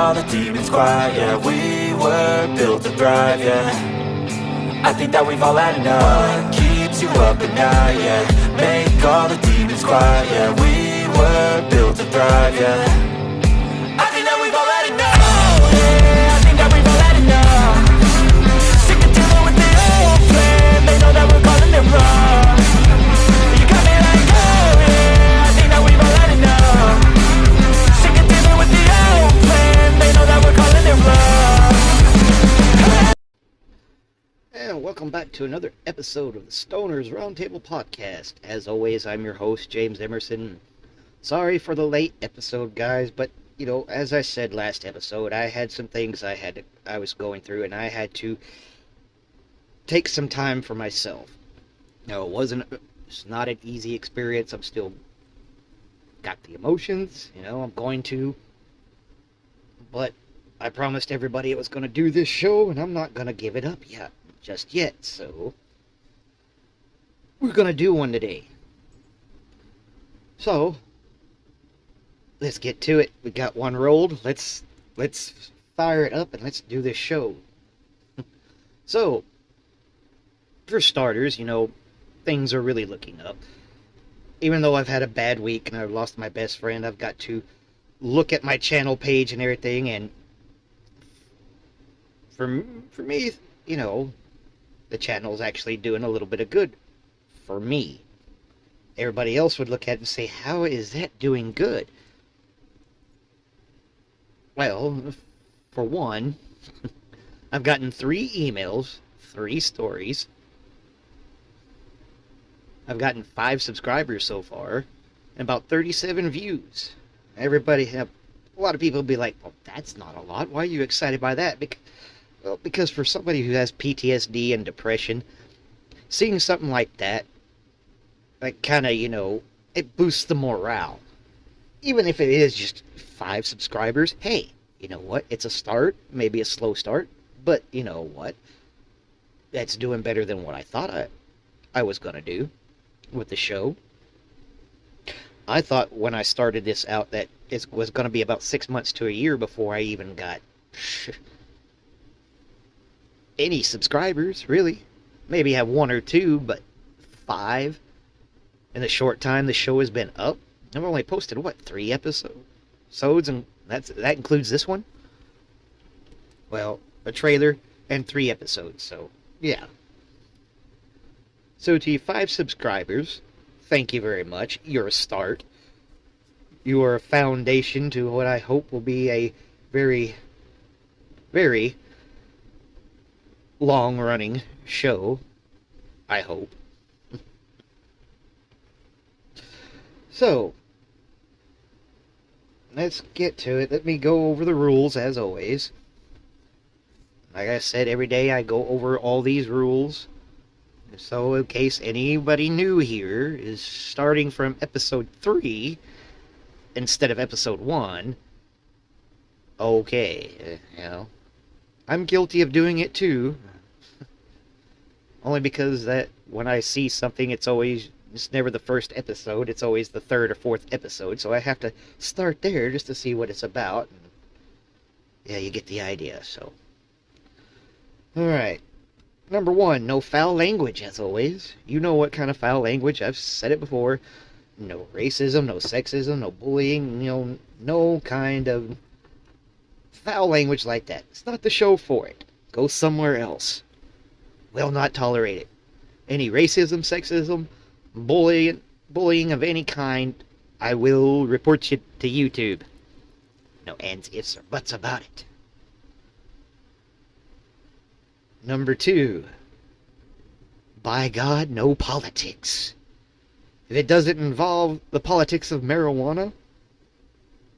all the demons quiet, yeah. We were built to thrive, yeah. I think that we've all had enough. What keeps you up at night, yeah. Make all the demons quiet, yeah. We were built to thrive, yeah. I think that we've all had enough. Oh, yeah, I think that we've all had enough. Sick of dealing with the old plan. They know that we're calling it wrong. You got me like, oh yeah, I think that we've all had enough. Sick of dealing with the old plan. They know that we're calling it wrong. And welcome back to another episode of the Stoners Roundtable podcast. As always, I'm your host, James Emerson. Sorry for the late episode, guys, but, as I said last episode, I had some things I was going through, and I had to take some time for myself. Now, it's not an easy experience. I'm still got the emotions, I'm going to, but I promised everybody I was going to do this show, and I'm not going to give it up just yet, so we're going to do one today. So, let's get to it. We got one rolled. Let's fire it up and let's do this show. So, for starters, things are really looking up. Even though I've had a bad week and I've lost my best friend, I've got to look at my channel page and everything, and for me, the channel's actually doing a little bit of good for me. Everybody else would look at it and say, how is that doing good? Well, for one, I've gotten 3 emails, 3 stories. I've gotten 5 subscribers so far, and about 37 views. A lot of people will be like, well, that's not a lot. Why are you excited by that? Because for somebody who has PTSD and depression, seeing something like that, kind of, it boosts the morale. Even if it is just 5 subscribers, hey, you know what? It's a start, maybe a slow start, but you know what? That's doing better than what I thought I was going to do with the show. I thought when I started this out that it was going to be about 6 months to a year before I even got any subscribers, really. Maybe have 1 or 2, but 5 in the short time the show has been up. I've only posted 3 episodes, and that includes this one. Well, a trailer and 3 episodes, so yeah. So to you 5 subscribers, thank you very much. You're a start. You are a foundation to what I hope will be a very, very long-running show. I hope. So, let's get to it. Let me go over the rules, as always. Like I said, every day I go over all these rules. So, in case anybody new here is starting from episode 3 instead of episode 1, okay, I'm guilty of doing it too. Only because that when I see something, it's never the first episode, it's always the 3rd or 4th episode, so I have to start there just to see what it's about. And yeah, you get the idea, so. Alright. Number 1, no foul language, as always. You know what kind of foul language, I've said it before. No racism, no sexism, no bullying, no kind of foul language like that. It's not the show for it. Go somewhere else. Will not tolerate it. Any racism, sexism, bullying of any kind, I will report you to YouTube. No ands, ifs, or buts about it. Number 2, by God, no politics. If it doesn't involve the politics of marijuana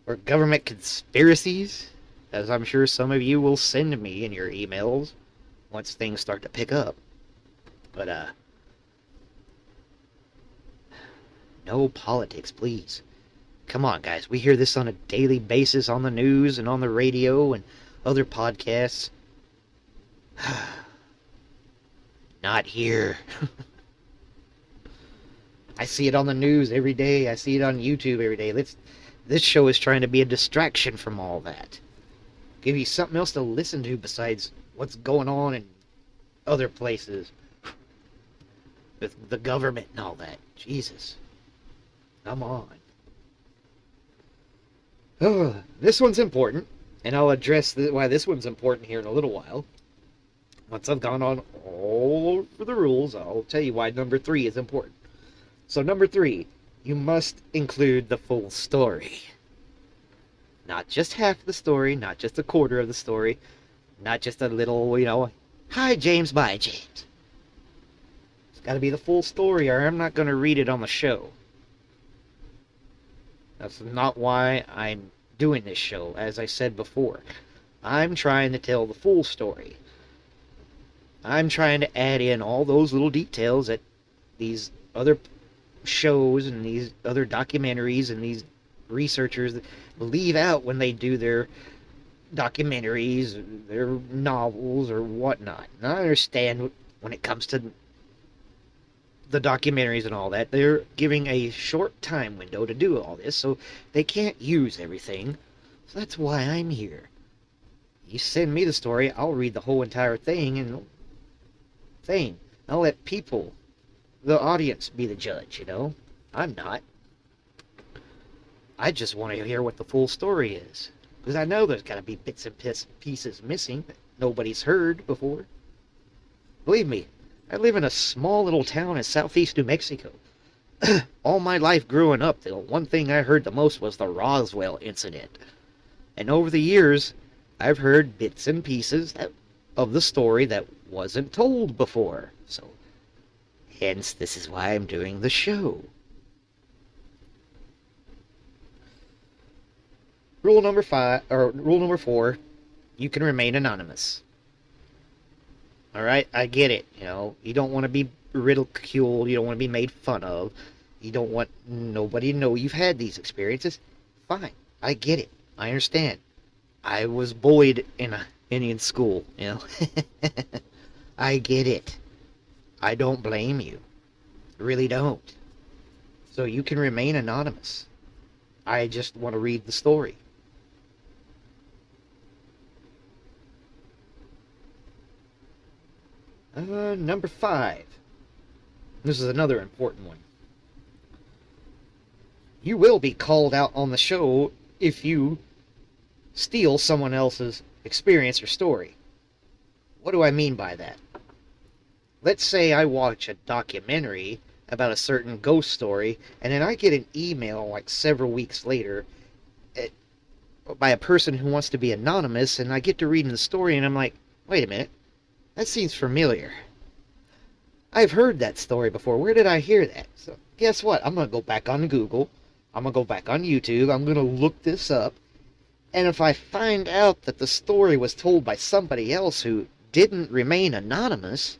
or government conspiracies, as I'm sure some of you will send me in your emails once things start to pick up. But, no politics, please. Come on, guys. We hear this on a daily basis on the news and on the radio and other podcasts. Not here. I see it on the news every day. I see it on YouTube every day. This show is trying to be a distraction from all that. Give you something else to listen to besides what's going on in other places with the government and all that. Jesus. Come on. Oh, this one's important, and I'll address why this one's important here in a little while. Once I've gone on all over the rules, I'll tell you why number 3 is important. So number 3, you must include the full story. Not just half the story, not just a quarter of the story, not just a little, hi James, bye James. It's got to be the full story, or I'm not going to read it on the show. That's not why I'm doing this show, as I said before. I'm trying to tell the full story. I'm trying to add in all those little details that these other shows and these other documentaries and these researchers leave out when they do their documentaries, their novels, or whatnot. And I understand when it comes to the documentaries and all that, they're giving a short time window to do all this, so they can't use everything. So that's why I'm here. You send me the story, I'll read the whole entire thing, I'll let people, the audience, be the judge, I'm not. I just want to hear what the full story is, because I know there's got to be bits and pieces missing that nobody's heard before. Believe me, I live in a small little town in southeast New Mexico. All my life growing up, the one thing I heard the most was the Roswell incident. And over the years, I've heard bits and pieces of the story that wasn't told before. So, hence, this is why I'm doing the show. Rule number 4, you can remain anonymous. Alright, I get it, you don't want to be ridiculed, you don't want to be made fun of, you don't want nobody to know you've had these experiences. Fine, I get it, I understand. I was bullied in school, I get it. I don't blame you. Really don't. So you can remain anonymous. I just want to read the story. Number 5. This is another important one. You will be called out on the show if you steal someone else's experience or story. What do I mean by that? Let's say I watch a documentary about a certain ghost story, and then I get an email like several weeks later by a person who wants to be anonymous, and I get to reading the story, and I'm like, wait a minute, that seems familiar. I've heard that story before. Where did I hear that? So guess what? I'm going to go back on Google. I'm going to go back on YouTube. I'm going to look this up. And if I find out that the story was told by somebody else who didn't remain anonymous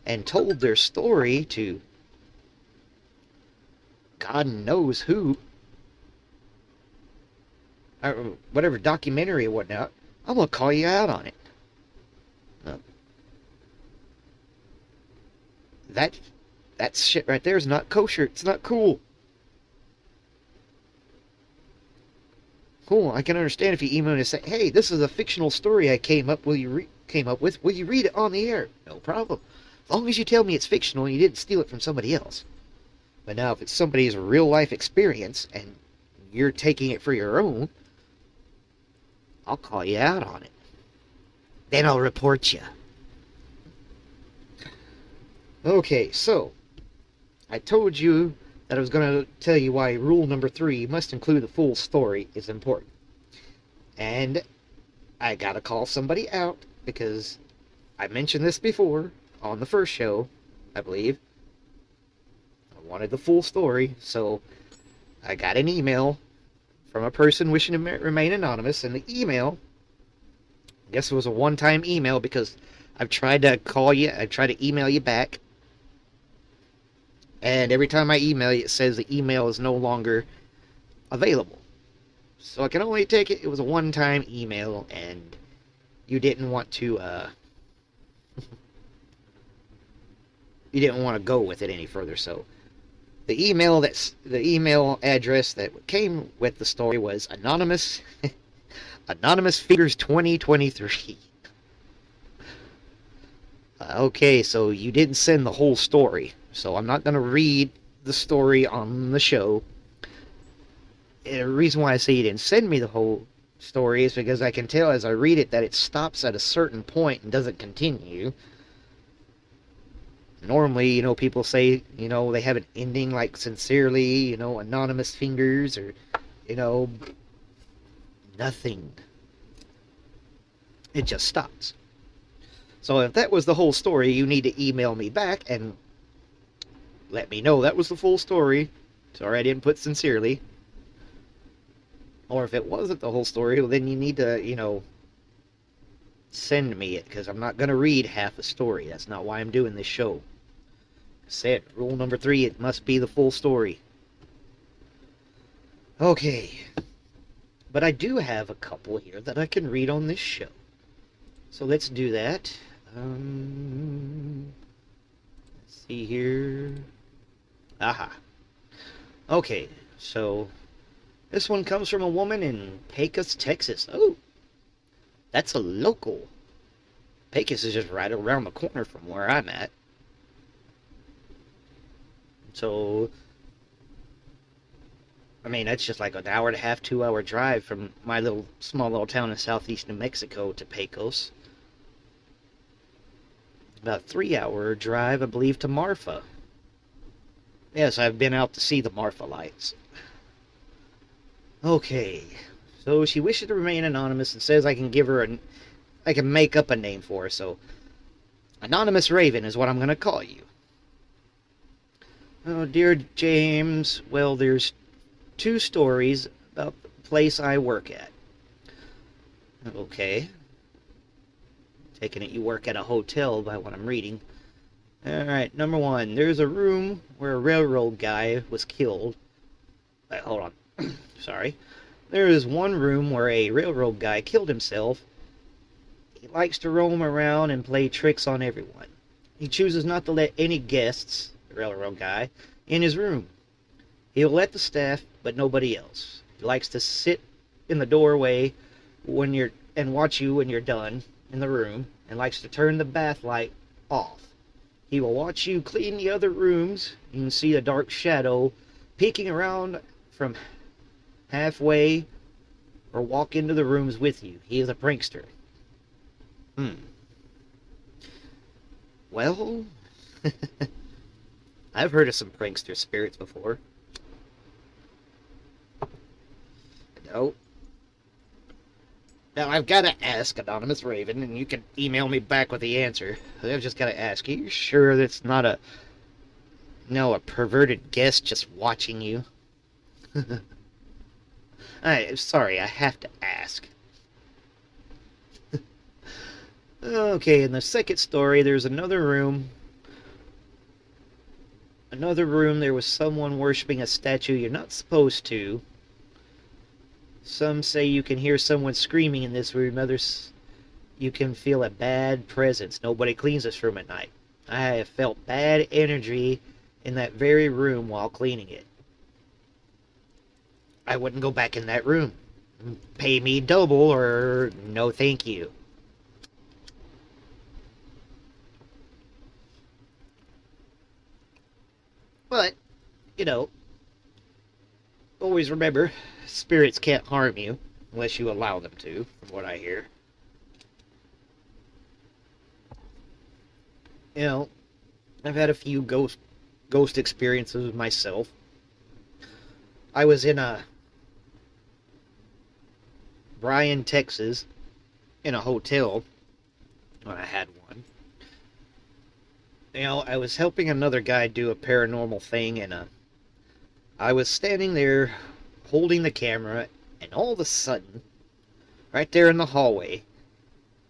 and told their story to God knows who, or whatever documentary or whatnot, I'm going to call you out on it. That shit right there is not kosher. It's not cool. Cool, I can understand if you email and say, hey, this is a fictional story I came up with. Will you read it on the air? No problem. As long as you tell me it's fictional and you didn't steal it from somebody else. But now if it's somebody's real life experience and you're taking it for your own, I'll call you out on it. Then I'll report you. Okay, so I told you that I was going to tell you why rule number 3, you must include the full story, is important. And I got to call somebody out because I mentioned this before on the first show, I believe. I wanted the full story, so I got an email from a person wishing to remain anonymous, and the email, I guess it was a one-time email because I've tried to call you, I've tried to email you back, and every time I email you, it says the email is no longer available. So I can only take it, it was a one-time email, and you didn't want to, you didn't want to go with it any further, so the email address that came with the story was anonymous Anonymous Figures 2023. Okay, so you didn't send the whole story, so I'm not going to read the story on the show. And the reason why I say you didn't send me the whole story is because I can tell as I read it that it stops at a certain point and doesn't continue. Normally, people say, they have an ending like Sincerely, Anonymous Fingers, or, nothing. It just stops. So if that was the whole story, you need to email me back and let me know that was the full story. Sorry I didn't put Sincerely. Or if it wasn't the whole story, well, then you need to, send me it, because I'm not going to read half a story. That's not why I'm doing this show. Said rule number 3, it must be the full story. Okay. But I do have a couple here that I can read on this show. So let's do that. Let's see here. Aha. Okay, so this one comes from a woman in Pecos, Texas. Oh, that's a local. Pecos is just right around the corner from where I'm at. So, I mean, that's just like an hour and a half, 2-hour drive from my small little town in southeast New Mexico to Pecos. About 3-hour drive, I believe, to Marfa. Yes, I've been out to see the Marfa lights. Okay, so she wishes to remain anonymous and says I can make up a name for her. So, Anonymous Raven is what I'm going to call you. Oh, dear James, well, there's 2 stories about the place I work at. Okay. Taking it you work at a hotel by what I'm reading. Alright, number 1. There's a room where a railroad guy was killed. Wait, hold on. Sorry. There is one room where a railroad guy killed himself. He likes to roam around and play tricks on everyone. He chooses not to let any guests, the railroad guy, in his room. He'll let the staff, but nobody else. He likes to sit in the doorway and watch you when you're done in the room, and likes to turn the bath light off. He will watch you clean the other rooms. You can see a dark shadow peeking around from halfway or walk into the rooms with you. He is a prankster. Well, I've heard of some prankster spirits before. No. Now, I've got to ask, Anonymous Raven, and you can email me back with the answer. I've just got to ask, are you sure that's not a perverted guest just watching you? I'm sorry, I have to ask. Okay, in the second story, there's another room. There was someone worshiping a statue you're not supposed to. Some say you can hear someone screaming in this room. Others, you can feel a bad presence. Nobody cleans this room at night. I have felt bad energy in that very room while cleaning it. I wouldn't go back in that room. Pay me double or no thank you. But, always remember, spirits can't harm you unless you allow them to, from what I hear. I've had a few ghost experiences myself. I was in Bryan, Texas, in a hotel when I had one. I was helping another guy do a paranormal thing, and I was standing there holding the camera, and all of a sudden, right there in the hallway,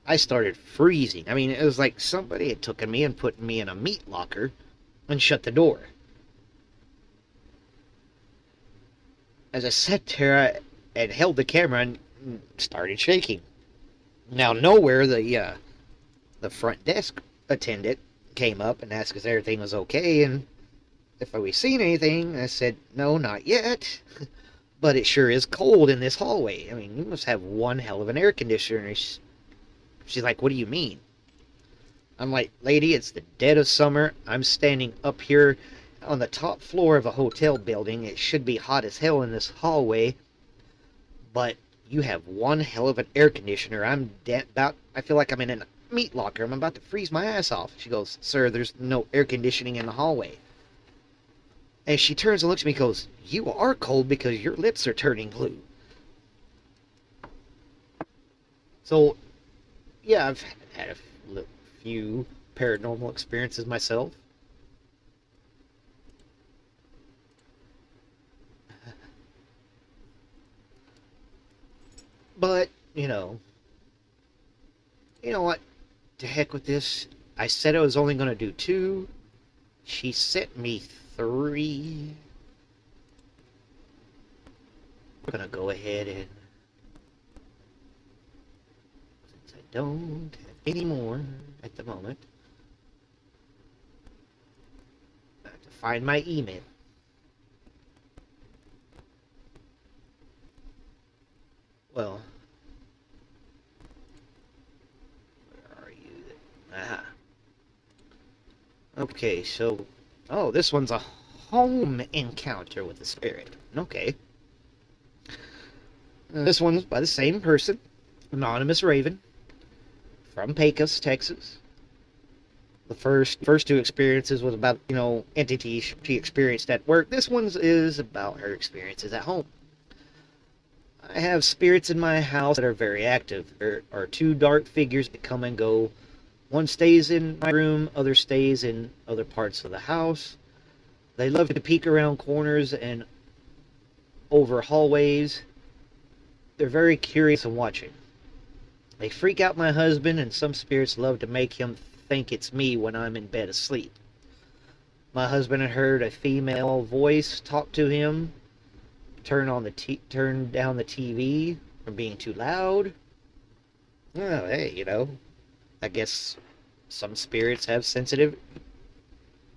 I started freezing. I mean, it was like somebody had taken me and put me in a meat locker and shut the door. As I sat there and held the camera and started shaking. Now, nowhere the front desk attendant came up and asked if everything was okay, and if we seen anything. I said, no, not yet. but it sure is cold in this hallway. I mean, you must have one hell of an air conditioner. She's like, what do you mean? I'm like, lady, it's the dead of summer. I'm standing up here on the top floor of a hotel building. It should be hot as hell in this hallway, but you have one hell of an air conditioner. I feel like I'm in a meat locker. I'm about to freeze my ass off. She goes, sir, there's no air conditioning in the hallway. And she turns and looks at me and goes, you are cold because your lips are turning blue. So, yeah, I've had a few paranormal experiences myself. But, you know what? To heck with this. I said I was only going to do 2. She sent me 3. I'm going to go ahead and, since I don't have any more at the moment, I have to find my email. Well, where are you? Aha. Okay, so, oh, this one's a home encounter with the spirit. Okay. This one's by the same person, Anonymous Raven, from Pecos, Texas. The first 2 experiences was about, entities she experienced at work. This one is about her experiences at home. I have spirits in my house that are very active. There are 2 dark figures that come and go. One stays in my room, other stays in other parts of the house. They love to peek around corners and over hallways. They're very curious and watching. They freak out my husband, and some spirits love to make him think it's me when I'm in bed asleep. My husband had heard a female voice talk to him, turn down the TV from being too loud. Well, hey, I guess some spirits have sensitive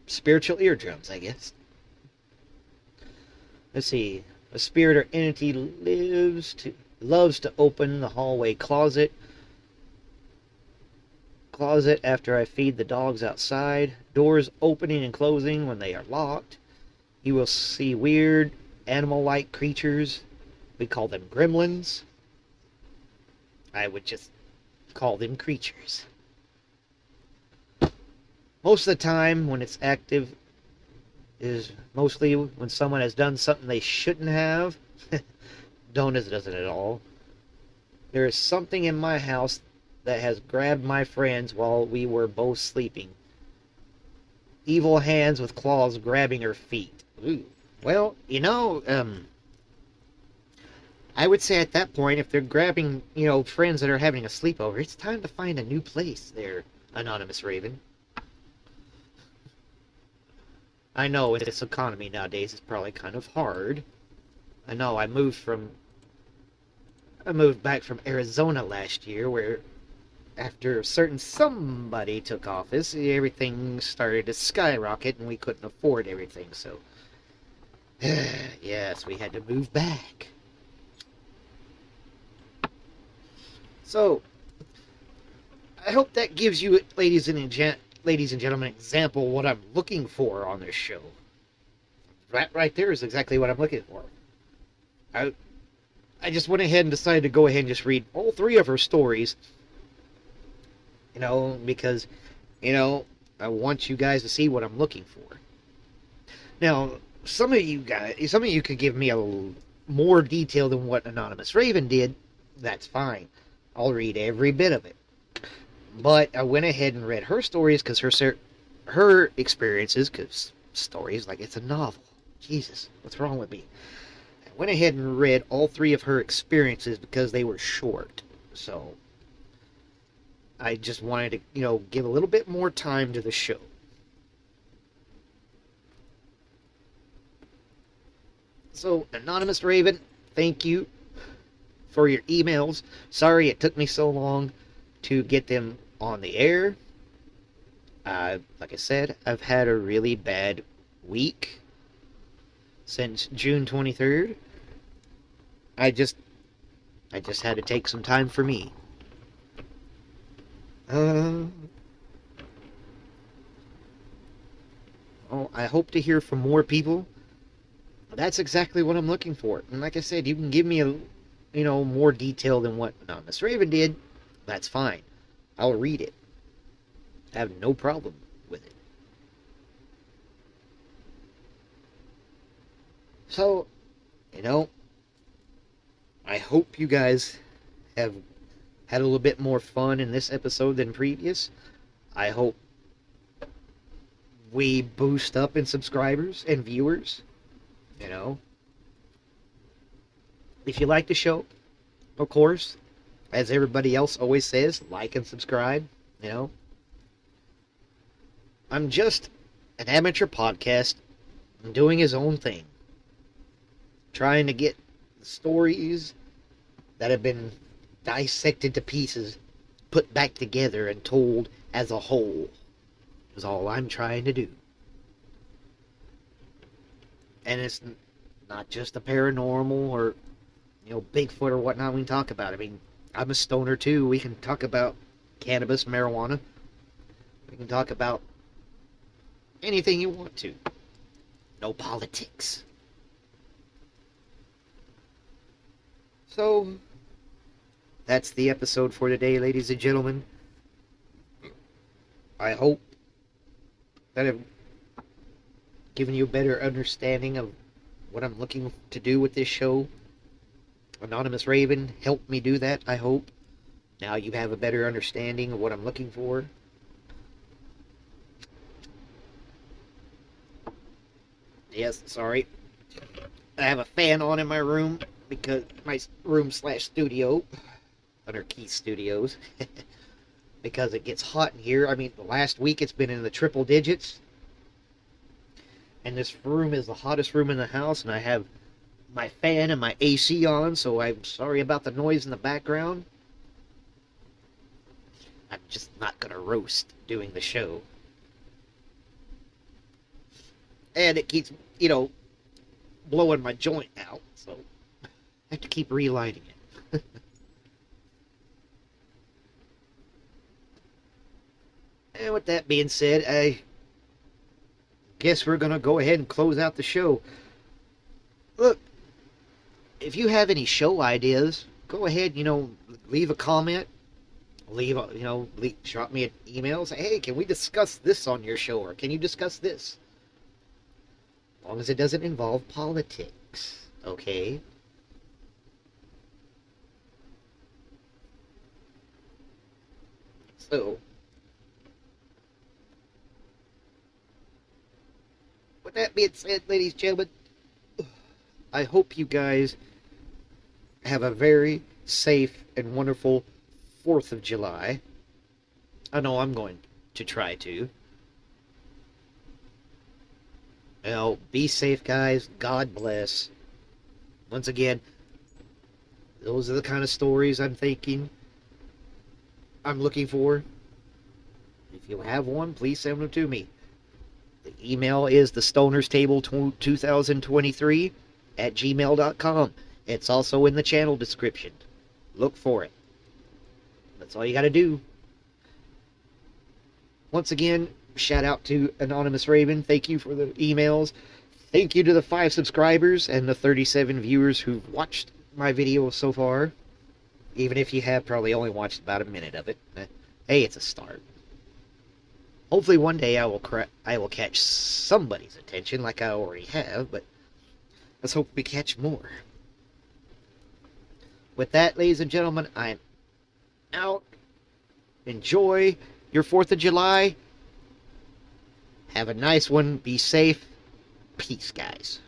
spiritual eardrums, I guess. Let's see. A spirit or entity loves to open the hallway closet after I feed the dogs outside. Doors opening and closing when they are locked. You will see weird animal-like creatures. We call them gremlins. I would just call them creatures. Most of the time when it's active is mostly when someone has done something they shouldn't have. Donuts doesn't at all. There is something in my house that has grabbed my friends while we were both sleeping. Evil hands with claws grabbing her feet. Ooh. Well, I would say at that point, if they're grabbing, friends that are having a sleepover, it's time to find a new place there, Anonymous Raven. I know in this economy nowadays it's probably kind of hard. I know I moved back from Arizona last year, where after a certain somebody took office, everything started to skyrocket and we couldn't afford everything, so yes, we had to move back. So, I hope that gives you, ladies and gentlemen, an example of what I'm looking for on this show. That right there is exactly what I'm looking for. I just went ahead and decided to go ahead and just read all 3 of her stories. Because, I want you guys to see what I'm looking for. Now, some of you could give me a little more detail than what Anonymous Raven did. That's fine. I'll read every bit of it. But I went ahead and read her stories because her experiences, because stories, like it's a novel. Jesus, what's wrong with me? I went ahead and read all 3 of her experiences because they were short. So, I just wanted to, give a little bit more time to the show. So, Anonymous Raven, thank you for your emails. Sorry it took me so long to get them on the air. Like I said, I've had a really bad week since June 23rd. I just had to take some time for me. Oh, I hope to hear from more people. That's exactly what I'm looking for. And like I said, you can give me more detail than what Anonymous Raven did. That's fine. I'll read it. I have no problem with it. So, I hope you guys have had a little bit more fun in this episode than previous. I hope we boost up in subscribers and viewers. If you like the show, of course, as everybody else always says, like and subscribe. I'm just an amateur podcast doing his own thing, trying to get the stories that have been dissected to pieces put back together and told as a whole is all I'm trying to do. And it's not just the paranormal or Bigfoot or whatnot we can talk about. I mean, I'm a stoner too. We can talk about cannabis, marijuana. We can talk about anything you want to. No politics. So, that's the episode for today, ladies and gentlemen. I hope that I've given you a better understanding of what I'm looking to do with this show. Anonymous Raven helped me do that, I hope. Now you have a better understanding of what I'm looking for. Yes, sorry. I have a fan on in my room, because my room/studio, under Keith Studios, because it gets hot in here. I mean, the last week it's been in the triple digits. And this room is the hottest room in the house, and I have my fan and my AC on, so I'm sorry about the noise in the background. I'm just not gonna roast doing the show. And it keeps, blowing my joint out, so I have to keep relighting it. And with that being said, I guess we're gonna go ahead and close out the show. Look, if you have any show ideas, go ahead, leave a comment, drop me an email, say, hey, can we discuss this on your show, or can you discuss this? As long as it doesn't involve politics, okay? So, with that being said, ladies and gentlemen, I hope you guys have a very safe and wonderful 4th of July. I know I'm going to try to. Be safe, guys. God bless. Once again, those are the kind of stories I'm looking for. If you have one, please send them to me. The email is thestonerstable2023@gmail.com. It's also in the channel description. Look for it. That's all you gotta do. Once again, shout out to Anonymous Raven. Thank you for the emails. Thank you to the 5 subscribers and the 37 viewers who've watched my video so far. Even if you have probably only watched about a minute of it. Hey, it's a start. Hopefully one day I will catch somebody's attention like I already have, but let's hope we catch more. With that, ladies and gentlemen, I'm out. Enjoy your 4th of July. Have a nice one. Be safe. Peace, guys.